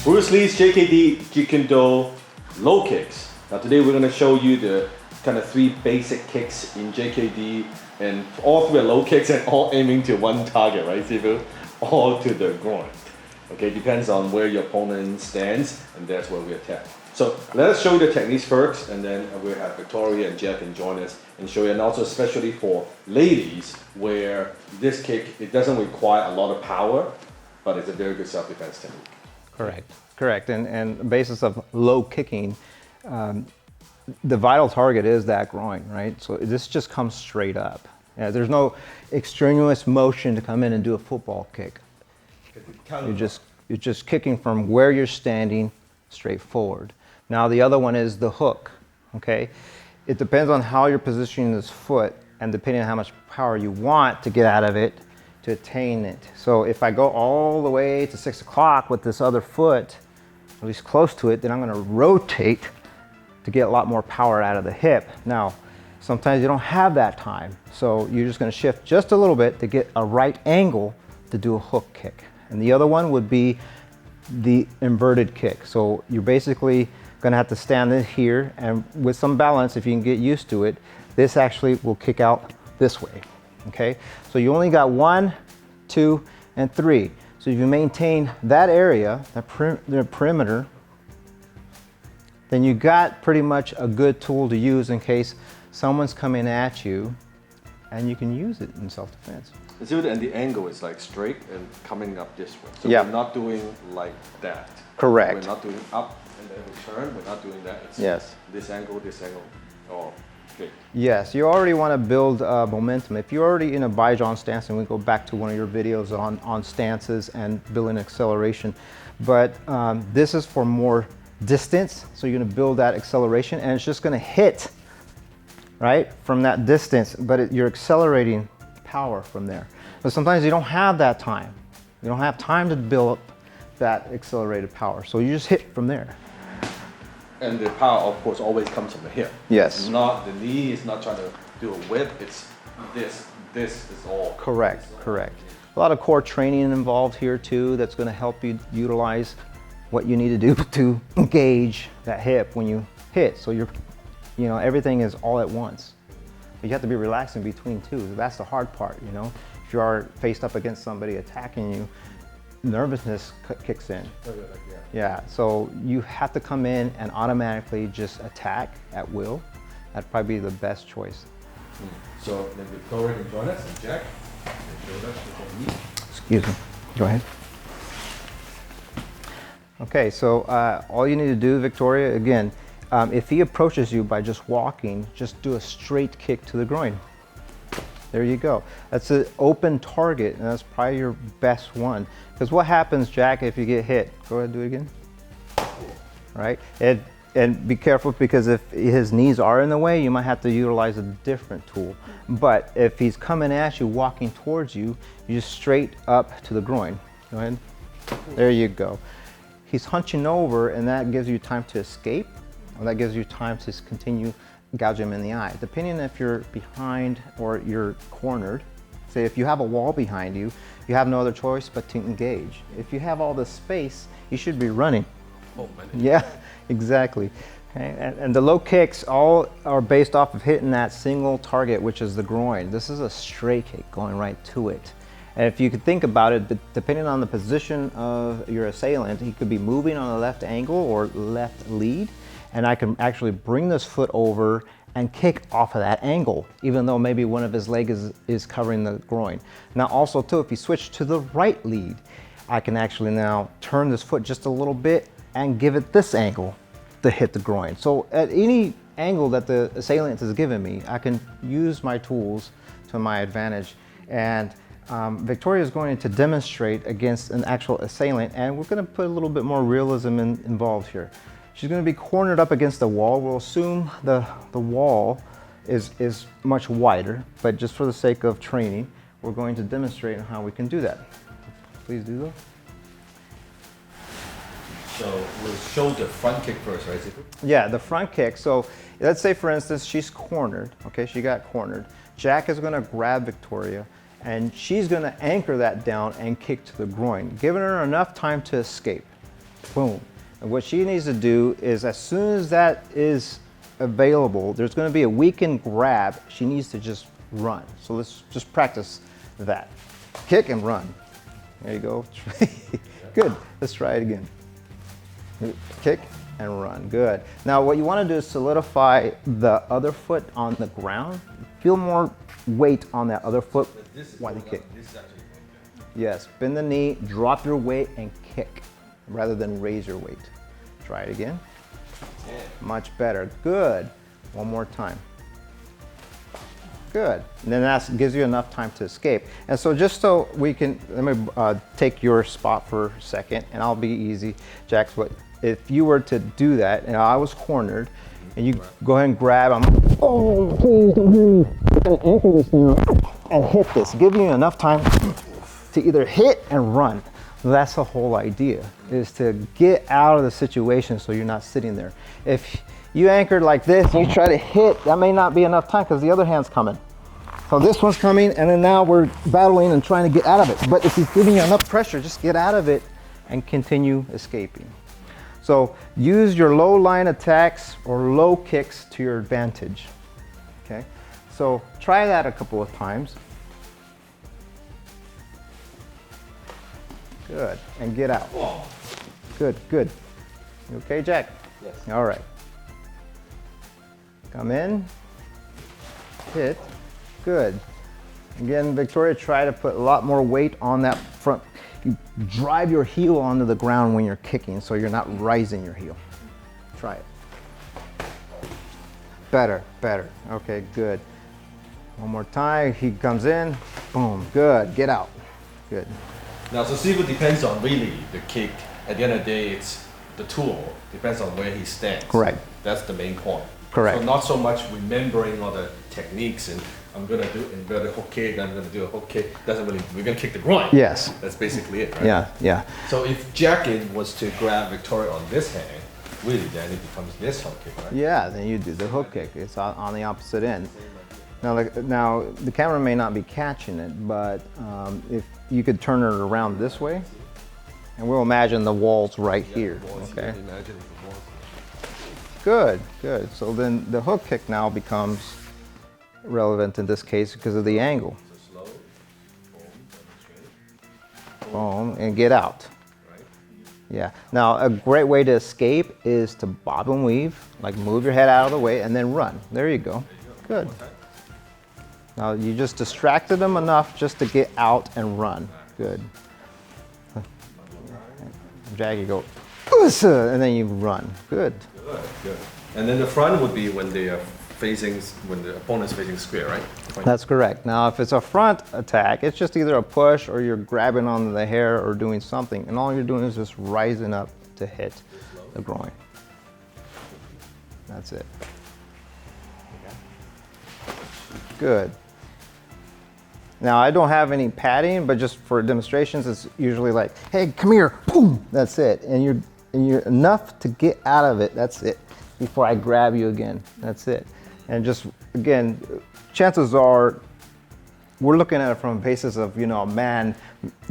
Bruce Lee's JKD Jeet-Kune-Do low kicks. Now today we're going to show you the kind of 3 basic kicks in JKD, and all 3 are low kicks and all aiming to one target, right, Sifu? All to the groin. Okay, depends on where your opponent stands, and that's where we attack. So let us show you the techniques first, and then we'll have Victoria and Jeff can join us and show you, and also especially for ladies, where this kick, it doesn't require a lot of power, but it's a very good self-defense technique. Correct. And the basis of low kicking, the vital target is that groin, right? So this just comes straight up. Yeah, there's no extraneous motion to come in and do a football kick. You're just kicking from where you're standing straight forward. Now the other one is the hook, okay? It depends on how you're positioning this foot and depending on how much power you want to get out of it to attain it. So if I go all the way to 6 o'clock with this other foot, at least close to it, then I'm gonna rotate to get a lot more power out of the hip. Now, sometimes you don't have that time, so you're just gonna shift just a little bit to get a right angle to do a hook kick. And the other one would be the inverted kick. So you're basically gonna have to stand in here, and with some balance, if you can get used to it, this actually will kick out this way, okay? So you only got 1, 2, and 3. So if you maintain that area, the perimeter, then you got pretty much a good tool to use in case someone's coming at you, and you can use it in self-defense. And the angle is like straight and coming up this way. So yeah. We're not doing like that. Correct. We're not doing up and then return. We're not doing that. It's yes. This angle, oh, okay. Yes, you already want to build momentum. If you're already in a Baijian stance, and we go back to one of your videos on stances and building acceleration, but this is for more distance. So you're going to build that acceleration, and it's just going to hit, right, from that distance, but you're accelerating power from there. But sometimes you don't have that time. You don't have time to build up that accelerated power. So you just hit from there. And the power, of course, always comes from the hip. Yes. It's not the knee, it's not trying to do a whip, it's this is all. Correct. A lot of core training involved here too that's going to help you utilize what you need to do to engage that hip when you hit. So everything is all at once. But you have to be relaxed in between too. That's the hard part, If you are faced up against somebody attacking you, nervousness kicks in. Yeah, so you have to come in and automatically just attack at will. That'd probably be the best choice. So then Victoria can join us, and Jack can show us the technique. Excuse me, go ahead. Okay, so all you need to do, Victoria, again, if he approaches you by just walking, just do a straight kick to the groin. There you go. That's an open target, and that's probably your best one. Because what happens, Jack, if you get hit? Go ahead, do it again. Right? And be careful, because if his knees are in the way, you might have to utilize a different tool. But if he's coming at you, walking towards you, you just straight up to the groin. Go ahead. There you go. He's hunching over, and that gives you time to escape. That gives you time to continue gouge him in the eye. Depending if you're behind or you're cornered, say if you have a wall behind you, you have no other choice but to engage. If you have all this space, you should be running. Oh, man. Yeah, exactly. Okay. And the low kicks all are based off of hitting that single target, which is the groin. This is a straight kick going right to it. And if you could think about it, depending on the position of your assailant, he could be moving on the left angle or left lead, and I can actually bring this foot over and kick off of that angle, even though maybe one of his legs is covering the groin. Now also too, if you switch to the right lead, I can actually now turn this foot just a little bit and give it this angle to hit the groin. So at any angle that the assailant has given me, I can use my tools to my advantage. And Victoria is going to demonstrate against an actual assailant, and we're going to put a little bit more realism involved here. She's going to be cornered up against the wall. We'll assume the wall is much wider, but just for the sake of training, we're going to demonstrate how we can do that. Please do that. So we'll show the front kick first, right, Sifu? Yeah, the front kick. So let's say, for instance, she's cornered. Okay, she got cornered. Jack is going to grab Victoria, and she's going to anchor that down and kick to the groin, giving her enough time to escape. boom. And what she needs to do is as soon as that is available, there's going to be a weakened grab. She needs to just run. So let's just practice that. Kick and run. There you go. Good. Let's try it again. Kick and run. Good. Now what you want to do is solidify the other foot on the ground. Feel more weight on that other foot while you kick. Yes, bend the knee, drop your weight and kick rather than raise your weight. Try it again. Much better. Good. One more time. Good. And then that gives you enough time to escape. And so just so we can, let me take your spot for a second and I'll be easy. Jax, what if you were to do that and I was cornered and you go ahead and grab, oh, please don't hit me. I'm gonna anchor this now and hit this. Give you enough time to either hit and run. That's the whole idea, is to get out of the situation so you're not sitting there. If you anchored like this and you try to hit, that may not be enough time because the other hand's coming. So this one's coming and then now we're battling and trying to get out of it. But if he's giving you enough pressure, just get out of it and continue escaping. So use your low line attacks or low kicks to your advantage. Okay, so try that a couple of times. Good, and get out. Good, good. You okay, Jack? Yes. All right. Come in, hit, good. Again, Victoria, try to put a lot more weight on that front. You drive your heel onto the ground when you're kicking so you're not rising your heel. Try it. Better, better. Okay, good. One more time, he comes in, boom, good, get out, good. Now, so Sifu depends on really the kick. At the end of the day, it's the tool. Depends on where he stands. Correct. That's the main point. Correct. So not so much remembering all the techniques and I'm gonna do inverted hook kick, I'm gonna do a hook kick. Doesn't really, we're gonna kick the groin. Yes. That's basically it, right? Yeah, yeah. So if Jackin was to grab Victoria on this hand, really then it becomes this hook kick, right? Yeah, then you do the hook kick. It's on the opposite end. Now the camera may not be catching it, but if you could turn it around this way, and we'll imagine the wall's right here, okay? Good, good. So then the hook kick now becomes relevant in this case because of the angle. Boom, and get out. Yeah. Now a great way to escape is to bob and weave, like move your head out of the way and then run. There you go. Good. Now you just distracted them enough just to get out and run. Good. Drag, you go, and then you run. Good. Good, good. And then the front would be when they are facing, when the opponent's facing square, right? That's correct. Now if it's a front attack, it's just either a push or you're grabbing onto the hair or doing something, and all you're doing is just rising up to hit the groin. That's it. Good. Now I don't have any padding, but just for demonstrations, it's usually like, hey, come here, boom, that's it. And you're enough to get out of it, that's it, before I grab you again, that's it. And just, again, chances are, we're looking at it from a basis of, you know, a man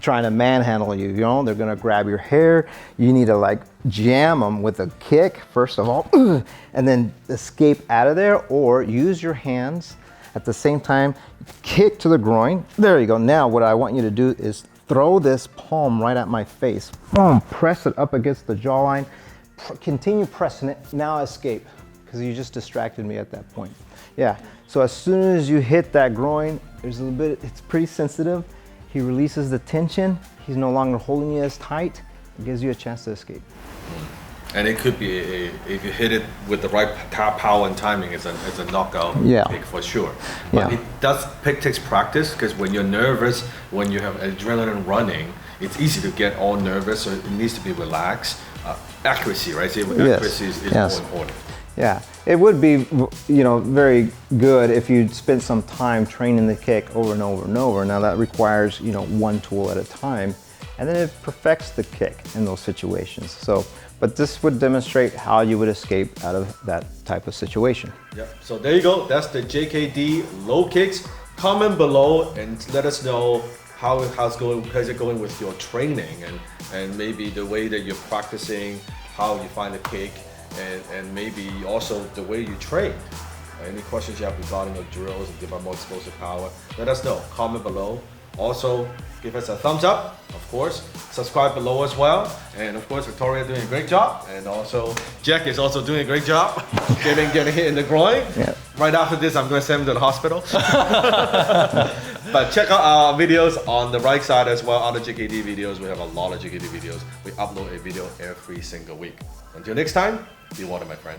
trying to manhandle you, you know, they're gonna grab your hair, you need to like jam them with a kick, first of all, and then escape out of there, or use your hands at the same time, kick to the groin. There you go. Now what I want you to do is throw this palm right at my face. Boom, press it up against the jawline. Continue pressing it. Now escape, because you just distracted me at that point. Yeah, so as soon as you hit that groin, there's a little bit, it's pretty sensitive. He releases the tension. He's no longer holding you as tight. It gives you a chance to escape. And it could be, if you hit it with the right power and timing, it's a knockout kick for sure. But it takes practice, because when you're nervous, when you have adrenaline running, it's easy to get all nervous, so it needs to be relaxed. Accuracy, right? So accuracy is more important. Yeah, it would be, you know, very good if you spent some time training the kick over and over and over. Now that requires, you know, one tool at a time, and then it perfects the kick in those situations. So, but this would demonstrate how you would escape out of that type of situation. Yep. So there you go. That's the JKD low kicks. Comment below and let us know how's it going with your training and maybe the way that you're practicing, how you find the kick, and maybe also the way you train. Any questions you have regarding the drills and give more explosive power, let us know. Comment below. Also, give us a thumbs up, of course. Subscribe below as well. And of course, Victoria doing a great job. And also, Jack is also doing a great job getting hit in the groin. Yeah. Right after this, I'm going to send him to the hospital. But check out our videos on the right side as well. Other JKD videos. We have a lot of JKD videos. We upload a video every single week. Until next time, be water, my friend.